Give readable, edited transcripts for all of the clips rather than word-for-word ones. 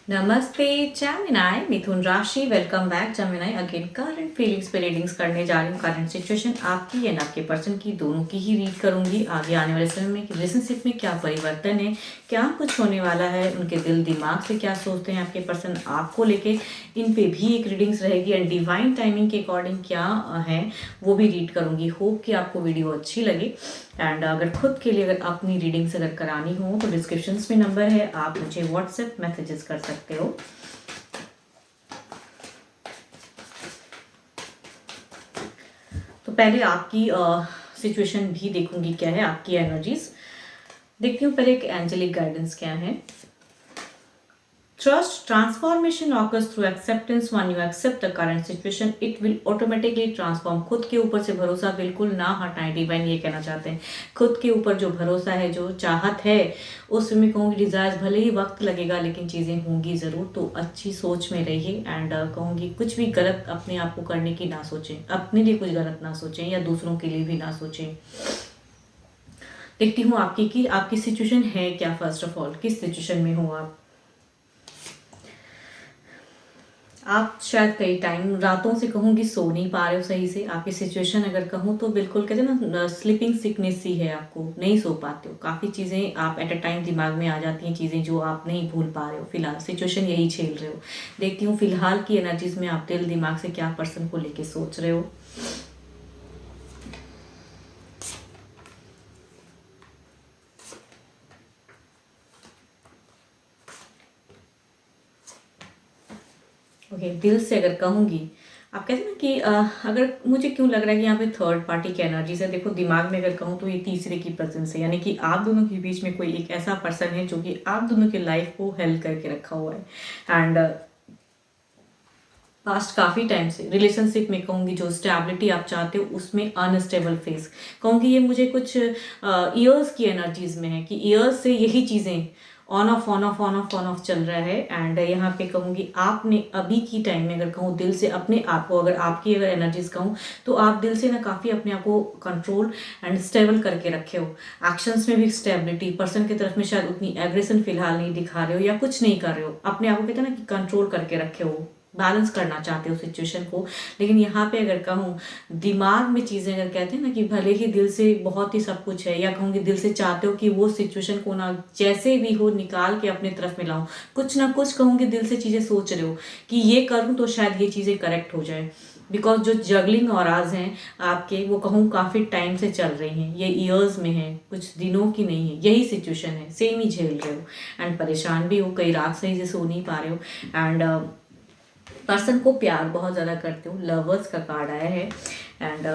नमस्ते जैमिनाई मिथुन राशि welcome back Gemini again current feelings पे रीडिंग्स करने जा रही हूँ। करंट सिचुएशन आपकी एंड आपके पर्सन की दोनों की ही रीड करूंगी। आगे आने वाले समय में रिलेशनशिप में क्या परिवर्तन है, क्या कुछ होने वाला है, उनके दिल दिमाग से क्या सोचते हैं आपके पर्सन आपको लेके, इन पे भी एक रीडिंग्स रहेगी एंड डिवाइन टाइमिंग के अकॉर्डिंग क्या है वो भी रीड करूंगी। होप कि आपको वीडियो अच्छी लगे एंड अगर खुद के लिए अगर अपनी रीडिंग्स अगर करानी हो तो डिस्क्रिप्शन में नंबर है, आप मुझे व्हाट्सएप मैसेजेस कर सकते हो। तो पहले आपकी सिचुएशन भी देखूंगी क्या है, आपकी एनर्जीज देखती हूँ। पहले एक एंजेलिक गाइडेंस क्या है। Trust transformation occurs through acceptance. When you accept the current situation, it will automatically transform. खुद के ऊपर से भरोसा बिल्कुल ना हटाएं। डिवाइन ये कहना चाहते हैं, खुद के ऊपर जो भरोसा है, जो चाहत है, उसमें कहूँगी डिजायर भले ही वक्त लगेगा लेकिन चीज़ें होंगी ज़रूर। तो अच्छी सोच में रहिए एंड कहूँगी कुछ भी गलत अपने आप को करने की ना सोचें, अपने लिए कुछ गलत ना सोचें या दूसरों के लिए भी ना सोचें। देखती हूँ आपकी कि आपकी सिचुएशन है क्या। फर्स्ट ऑफ ऑल किस सिचुएशन में हो आप शायद कई टाइम रातों से कहूँगी सो नहीं पा रहे हो सही से। आपकी सिचुएशन अगर कहूँ तो बिल्कुल कहते हैं ना स्लीपिंग सिकनेस ही है, आपको नहीं सो पाते हो। काफ़ी चीज़ें आप एट अ टाइम दिमाग में आ जाती हैं, चीज़ें जो आप नहीं भूल पा रहे हो। फिलहाल सिचुएशन यही झेल रहे हो। देखती हूँ फिलहाल की एनर्जीज में आप दिल दिमाग से क्या पर्सन को लेके सोच रहे हो। ओके दिल से अगर कहूँगी, आप कहते हैं ना कि अगर मुझे क्यों लग रहा है कि यहाँ पे थर्ड पार्टी की एनर्जी है। देखो दिमाग में अगर कहूँ तो ये तीसरे की प्रेजेंस है, यानी कि आप दोनों के बीच में कोई एक ऐसा पर्सन है जो कि आप दोनों की लाइफ को हेल्प करके रखा हुआ है एंड पास्ट काफ़ी टाइम से रिलेशनशिप में कहूँगी जो स्टेबिलिटी आप चाहते हो उसमें अनस्टेबल फेस कहूँगी। ये मुझे कुछ ईयर्स की एनर्जीज में है कि ईयर्स से यही चीज़ें on off on off on off on off चल रहा है एंड यहाँ पे कहूँगी आपने अभी की टाइम में अगर कहूँ दिल से अपने आप को, अगर आपकी अगर एनर्जीज कहूँ तो आप दिल से ना काफ़ी अपने आप को कंट्रोल एंड स्टेबल करके रखे हो। एक्शंस में भी स्टेबिलिटी, पर्सन की तरफ में शायद उतनी एग्रेशन फिलहाल नहीं दिखा रहे हो या कुछ नहीं कर रहे हो, अपने आप को कहते हैं ना कि कंट्रोल करके रखे हो, बैलेंस करना चाहते हो सिचुएशन को। लेकिन यहाँ पे अगर कहूँ दिमाग में चीज़ें अगर कहते हैं ना कि भले ही दिल से बहुत ही सब कुछ है या कहूँगी दिल से चाहते हो कि वो सिचुएशन को ना जैसे भी हो निकाल के अपने तरफ में लाऊं, कुछ ना कुछ कहूँगी दिल से चीज़ें सोच रहे हो कि ये करूँ तो शायद ये चीज़ें करेक्ट हो जाए। बिकॉज जो जगलिंग ऑराज हैं आपके वो कहूँ काफ़ी टाइम से चल रही हैं, ये ईयर्स में है, कुछ दिनों की नहीं है। यही सिचुएशन है, सेम ही झेल रहे हो एंड परेशान भी हो, कई रात सही से सो नहीं पा रहे हो एंड पर्सन को प्यार बहुत ज़्यादा करते हो। लवर्स का कार्ड आया है एंड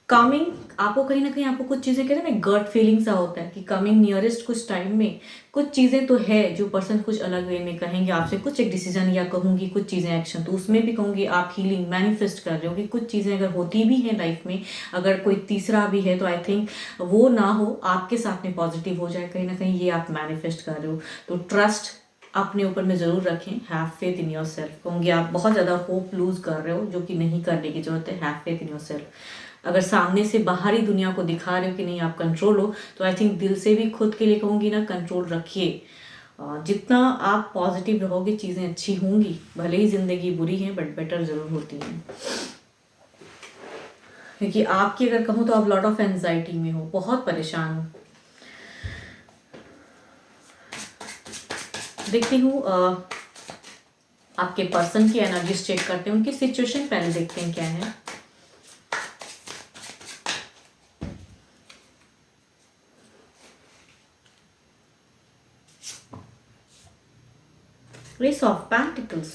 कमिंग आपको कहीं ना कहीं आपको कुछ चीज़ें कहते हैं ना गट फीलिंग सा होता है कि कमिंग नियरेस्ट कुछ टाइम में कुछ चीज़ें तो है जो पर्सन कुछ अलग वे में कहेंगे आपसे, कुछ एक डिसीजन या कहूँगी कुछ चीज़ें एक्शन, तो उसमें भी कहूँगी आप हीलिंग मैनिफेस्ट कर रहे हो कि कुछ चीज़ें अगर होती भी हैं लाइफ में, अगर कोई तीसरा भी है तो आई थिंक वो ना हो, आपके साथ में पॉजिटिव हो जाए, कहीं ना कहीं ये आप मैनिफेस्ट कर रहे हो। तो ट्रस्ट अपने ऊपर में ज़रूर रखें, have faith in your self कहूँगी। आप बहुत ज़्यादा होप लूज कर रहे हो जो कि नहीं करने की जरूरत है। Have faith in your self. अगर सामने से बाहरी दुनिया को दिखा रहे हो कि नहीं आप कंट्रोल हो, तो आई थिंक दिल से भी खुद के लिए कहूँगी ना कंट्रोल रखिए। जितना आप पॉजिटिव रहोगे चीज़ें अच्छी होंगी, भले ही ज़िंदगी बुरी है बट बेटर ज़रूर होती है। क्योंकि आपकी अगर कहूँ तो आप लॉट ऑफ एंजाइटी में हो, बहुत परेशान हो। देखती हूँ आपके पर्सन की एनर्जीज चेक करते हैं, उनकी सिचुएशन पहले देखते हैं क्या है। Ace of Pentacles,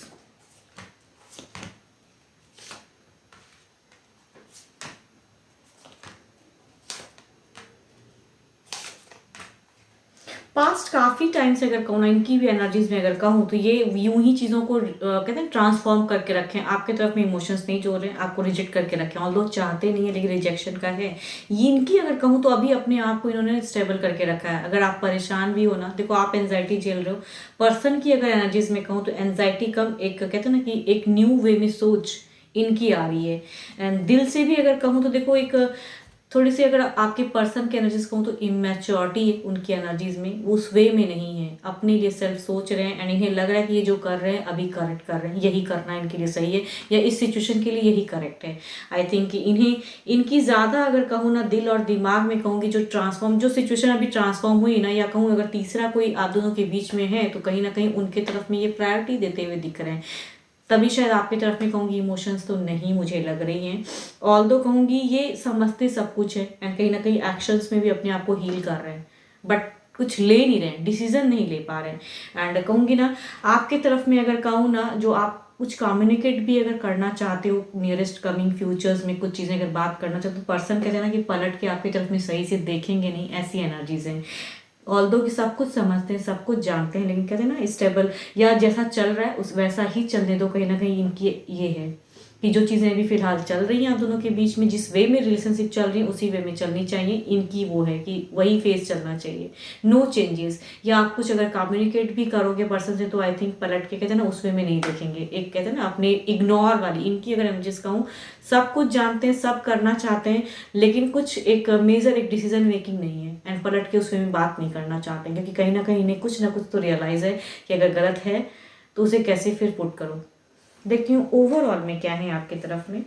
पास्ट काफ़ी टाइम से अगर कहूँ ना इनकी भी एनर्जीज में अगर कहूँ तो ये यूं ही चीज़ों को कहते हैं ट्रांसफॉर्म करके रखें, आपके तरफ में इमोशंस नहीं जोड़ रहे हैं, आपको रिजेक्ट करके रखें। और लोग चाहते नहीं है लेकिन रिजेक्शन का है ये इनकी। अगर कहूँ तो अभी अपने आप को इन्होंने स्टेबल करके रखा है। अगर आप परेशान भी हो ना, देखो आप एनजाइटी झेल रहे हो, पर्सन की अगर एनर्जीज में कहूँ तो एनजाइटी कम एक कहते हैं ना कि एक न्यू वे में सोच इनकी आ रही है। एंड दिल से भी अगर कहूँ तो देखो एक थोड़ी सी अगर आपके पर्सन की एनर्जीज कहूँ तो इमेच्योरिटी है उनकी एनर्जीज में, वो उस वे में नहीं है, अपने लिए सेल्फ सोच रहे हैं एंड इन्हें लग रहा है कि ये जो कर रहे हैं अभी करेक्ट कर रहे हैं, यही करना इनके लिए सही है या इस सिचुएशन के लिए यही करेक्ट है। आई थिंक कि इन्हें इनकी ज़्यादा अगर कहूँ ना दिल और दिमाग में कहूँगी जो ट्रांसफॉर्म जो सिचुएशन अभी ट्रांसफॉर्म हुई ना, या कहूँ अगर तीसरा कोई आप दोनों के बीच में है तो कहीं ना कहीं उनके तरफ में ये प्रायोरिटी देते हुए दिख रहे हैं, तभी शायद आपकी तरफ में कहूँगी इमोशंस तो नहीं मुझे लग रही हैं। ऑल्दो कहूँगी ये समझते सब कुछ है एंड कहीं ना कहीं एक्शंस में भी अपने आप को हील कर रहे हैं, बट कुछ ले नहीं रहे, डिसीजन नहीं ले पा रहे हैं। एंड कहूँगी ना आपके तरफ में अगर कहूँ ना जो आप कुछ कम्युनिकेट भी अगर करना चाहते हो नियरेस्ट कमिंग फ्यूचर्स में, कुछ चीज़ें अगर बात करना चाहते हो तो पर्सन कहते हैं ना कि पलट के आपकी तरफ में सही से देखेंगे नहीं, ऐसी एनर्जीज हैं। ऑल्दो कि सब कुछ समझते हैं, सब कुछ जानते हैं, लेकिन कहते हैं ना स्टेबल या जैसा चल रहा है उस वैसा ही चलने दो। कहीं ना कहीं इनकी ये है कि जो चीज़ें अभी फिलहाल चल रही हैं आप दोनों के बीच में, जिस वे में रिलेशनशिप चल रही है उसी वे में चलनी चाहिए, इनकी वो है कि वही फेस चलना चाहिए, नो चेंजेस। या आप कुछ अगर कम्युनिकेट भी करोगे पर्सन से तो आई थिंक पलट के कहते हैं ना उस वे में नहीं देखेंगे, एक कहते हैं ना अपने इग्नोर वाली इनकी अगर मैं जिस कहूँ सब कुछ जानते हैं, सब करना चाहते हैं, लेकिन कुछ एक मेजर एक डिसीजन मेकिंग नहीं है एंड पलट के उस वे में बात नहीं करना चाहते हैं, क्योंकि कहीं इन्हें कुछ ना कुछ तो रियलाइज है कि अगर गलत है तो उसे कैसे फिर पुट करो। देखती हूँ ओवरऑल में क्या है आपकी तरफ में।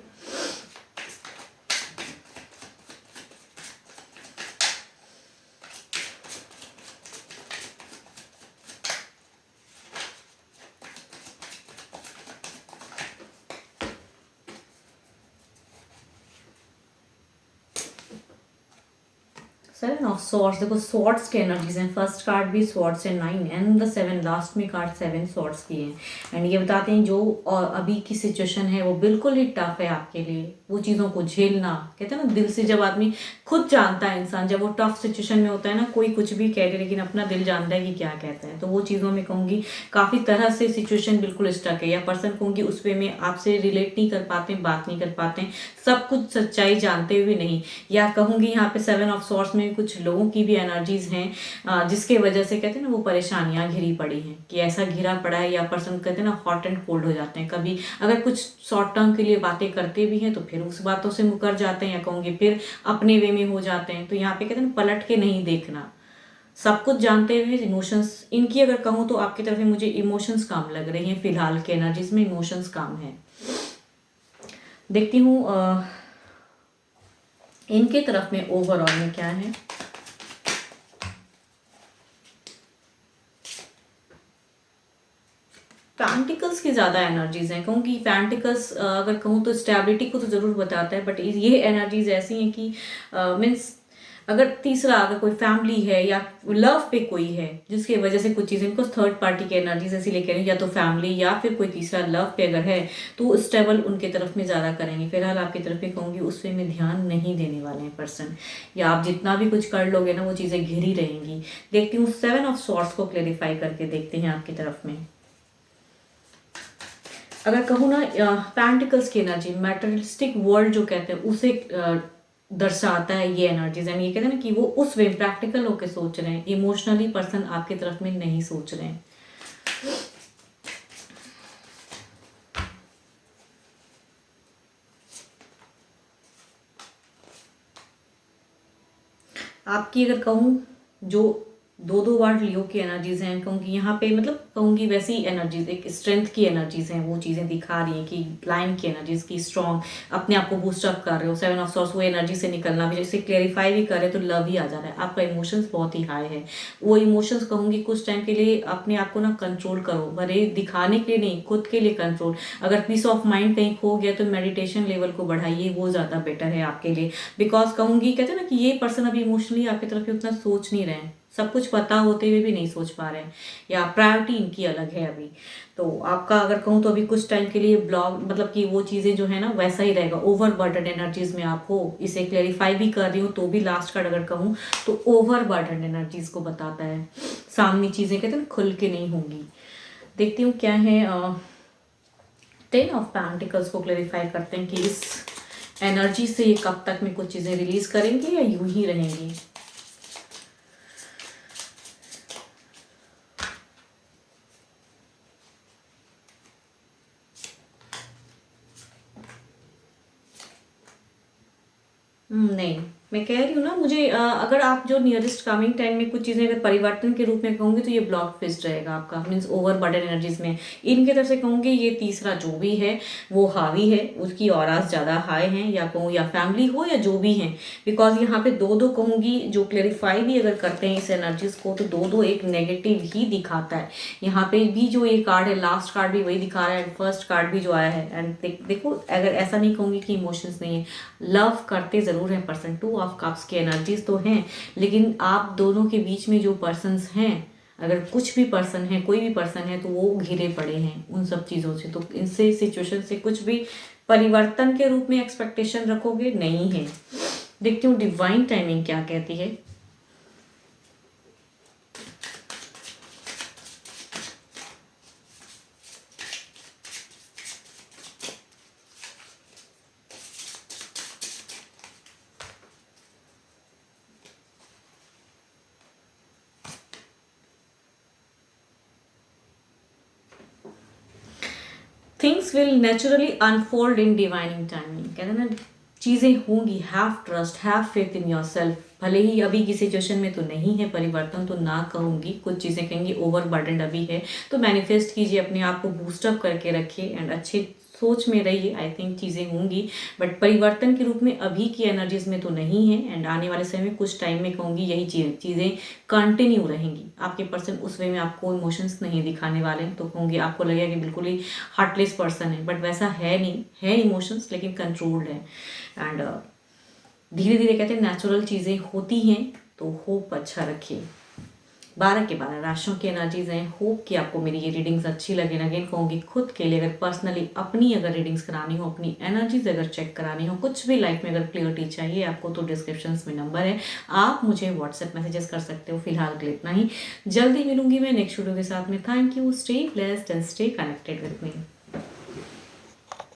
सेवन ऑफ स्वॉर्ड्स, देखो स्वॉर्ड्स की एनर्जीज हैं, फर्स्ट कार्ड भी स्वॉर्ड्स है 9 एंड द 7, लास्ट में कार्ड 7 स्वॉर्ड्स की है एंड ये बताते हैं जो अभी की सिचुएशन है वो बिल्कुल ही टफ है आपके लिए, वो चीज़ों को झेलना। कहते हैं ना दिल से, जब आदमी खुद जानता है इंसान जब वो टफ सिचुएशन में होता है ना, कोई कुछ भी कह दे लेकिन अपना दिल जानता है कि क्या कहता है, तो वो चीज़ों में कहूँगी काफ़ी तरह से सिचुएशन बिल्कुल स्टक है, या पर्सन कहूँगी उस वे में आपसे रिलेट नहीं कर पाते, बात नहीं कर पाते, सब कुछ सच्चाई जानते हुए नहीं। या कहूँगी यहाँ पे 7 ऑफ सॉर्ड्स में कुछ लोगों की भी एनर्जीज हैं जिसके वजह से कहते हैं ना वो परेशानियां घिरी पड़ी हैं, कि ऐसा घिरा पड़ा है, या पर्सन कहते हैं ना हॉट एंड कोल्ड हो जाते हैं, कभी अगर कुछ शॉर्ट टर्म के लिए बातें करते भी हैं तो फिर उस बातों से मुकर जाते हैं, या कहूँगी फिर अपने वे में हो जाते हैं। तो यहाँ पे कहते हैं ना पलट के नहीं देखना, सब कुछ जानते हुए इमोशंस इनकी अगर कहूँ तो आपकी तरफ से मुझे इमोशंस काम लग रही हैं, फिलहाल के एनर्जीज में इमोशंस काम है। देखती हूँ इनके तरफ में ओवरऑल में क्या है। पैंटिकल्स की ज़्यादा एनर्जीज हैं, कहूँगी पैंटिकल्स अगर कहूँ तो स्टेबिलिटी को तो ज़रूर बताता है, बट ये एनर्जीज ऐसी हैं कि मीन्स अगर तीसरा अगर कोई फैमिली है या लव पे कोई है जिसकी वजह से कुछ चीज़ें इनको थर्ड पार्टी की एनर्जीज ऐसी लेके या तो फैमिली या फिर कोई तीसरा लव पे अगर है तो स्टेबल उनके तरफ में ज़्यादा करेंगे। फिलहाल आपकी तरफ में कहूँगी उस वे में ध्यान नहीं देने वाले हैं पर्सन, या आप जितना भी कुछ कर लोगे ना वो चीज़ें घिरी रहेंगी। देखती हूँ 7 ऑफ सॉर्ड्स को क्लेरिफाई करके देखते हैं आपकी तरफ में। अगर कहूँ ना पैंटिकल्स की एनर्जी मैटेरियलिस्टिक वर्ल्ड जो कहते हैं उसे दर्शाता है ये एनर्जीज, एंड ये कहते हैं ना कि वो उस वे प्रैक्टिकल होकर सोच रहे हैं, इमोशनली पर्सन आपकी तरफ में नहीं सोच रहे हैं। आपकी अगर कहूँ जो दो बार लियो की एनर्जीज हैं, कहूँगी यहाँ पे मतलब कहूँगी वैसी एनर्जीज एक स्ट्रेंथ की एनर्जीज हैं, वो चीज़ें दिखा रही हैं कि लाइन की एनर्जीज की स्ट्रॉन्ग अपने आप को बूस्ट अप कर रहे हो। 7 ऑफ सॉर्ड्स वो एनर्जी से निकलना भी, जैसे क्लेरिफाई भी कर रहे तो लव ही आ जा रहा है, आपका इमोशंस बहुत ही हाई है। वो इमोशंस कहूँगी कुछ टाइम के लिए अपने आप को ना कंट्रोल करो, भले दिखाने के लिए नहीं, खुद के लिए कंट्रोल। अगर पीस ऑफ माइंड कहीं खो गया तो मेडिटेशन लेवल को बढ़ाइए, वो ज़्यादा बेटर है आपके लिए। बिकॉज कहूँगी कहते हैं ना कि ये पर्सन अभी इमोशनली आपकी तरफ उतना सोच नहीं रहे हैं, सब कुछ पता होते हुए भी नहीं सोच पा रहे हैं, या प्रायोरिटी इनकी अलग है अभी। तो आपका अगर कहूँ तो अभी कुछ टाइम के लिए ब्लॉक मतलब कि वो चीज़ें जो है ना वैसा ही रहेगा, ओवर बर्डन एनर्जीज में आप हो। इसे क्लेरिफाई भी कर रही हूँ तो भी लास्ट कार्ड अगर कहूँ तो ओवर बर्डन एनर्जीज को बताता है, सामने चीज़ें कहते हैं खुल के नहीं होंगी। देखती हूँ क्या है 10 ऑफ पेंटिकल्स को क्लेरिफाई करते हैं कि इस एनर्जी से ये कब तक में कुछ चीज़ें रिलीज करेंगे या यूं ही रहेंगी। नहीं, मैं कह रही हूँ ना, मुझे अगर आप जो नियरेस्ट कमिंग टाइम में कुछ चीज़ें अगर परिवर्तन के रूप में कहूँगी तो ये ब्लॉक फिस्ट रहेगा आपका, मीन्स ओवर बर्डन एनर्जीज में। इनकी तरफ से कहूँगी ये तीसरा जो भी है वो हावी है, उसकी औराज ज़्यादा हाई हैं, या कहूँ या फैमिली हो या जो भी हैं, बिकॉज यहाँ पे दो दो कहूँगी जो क्लेरिफाई भी अगर करते हैं इस एनर्जीज को तो दो दो एक नेगेटिव ही दिखाता है। यहाँ पे भी जो ये कार्ड है, लास्ट कार्ड भी वही दिखा रहा है, फर्स्ट कार्ड भी जो आया है। एंड देखो, अगर ऐसा नहीं कहूँगी कि इमोशंस नहीं है, लव करते ज़रूर हैं पर्सन। 2 ऑफ कप्स की एनर्जीज तो हैं, लेकिन आप दोनों के बीच में जो पर्सन्स हैं, अगर कुछ भी पर्सन है, कोई भी पर्सन है, तो वो घिरे पड़े हैं उन सब चीज़ों से। तो इनसे सिचुएशन से कुछ भी परिवर्तन के रूप में एक्सपेक्टेशन रखोगे नहीं है। देखती हूँ डिवाइन टाइमिंग क्या कहती है। Things will naturally unfold in divining timing. कहते हैं ना, चीज़ें होंगी। Have trust, have faith in your self. भले ही अभी की सिचुएशन में तो नहीं है परिवर्तन, तो ना कहूँगी, कुछ चीज़ें कहेंगी ओवर बर्डन अभी है, तो मैनिफेस्ट कीजिए, अपने आप को बूस्टअप करके रखिए एंड अच्छे सोच में रहिए। आई थिंक चीज़ें होंगी, बट परिवर्तन के रूप में अभी की एनर्जीज में तो नहीं है। एंड आने वाले समय में कुछ टाइम में कहूँगी यही चीज़ें कंटिन्यू रहेंगी। आपके पर्सन उस वे में आपको इमोशंस नहीं दिखाने वाले, तो कहूँगी आपको लगेगा कि बिल्कुल ही हार्टलेस पर्सन है, बट वैसा है नहीं, है इमोशंस लेकिन कंट्रोल्ड है। एंड धीरे धीरे कहते हैं नेचुरल चीज़ें होती हैं, तो होप अच्छा रखिए। 12 के 12 राशियों की एनर्जीज हैं। होप कि आपको मेरी ये रीडिंग्स अच्छी लगे। अगेन कहूँगी, खुद के लिए अगर पर्सनली अपनी अगर रीडिंग्स करानी हो, अपनी एनर्जीज अगर चेक करानी हो, कुछ भी लाइफ में अगर क्लियरिटी चाहिए आपको, तो डिस्क्रिप्शन में नंबर है, आप मुझे व्हाट्सएप मैसेजेस कर सकते हो। फिलहाल के लिए इतना ही, जल्दी मिलूंगी मैं नेक्स्ट वीडियो के साथ में। Thank you, stay blessed and stay connected with me.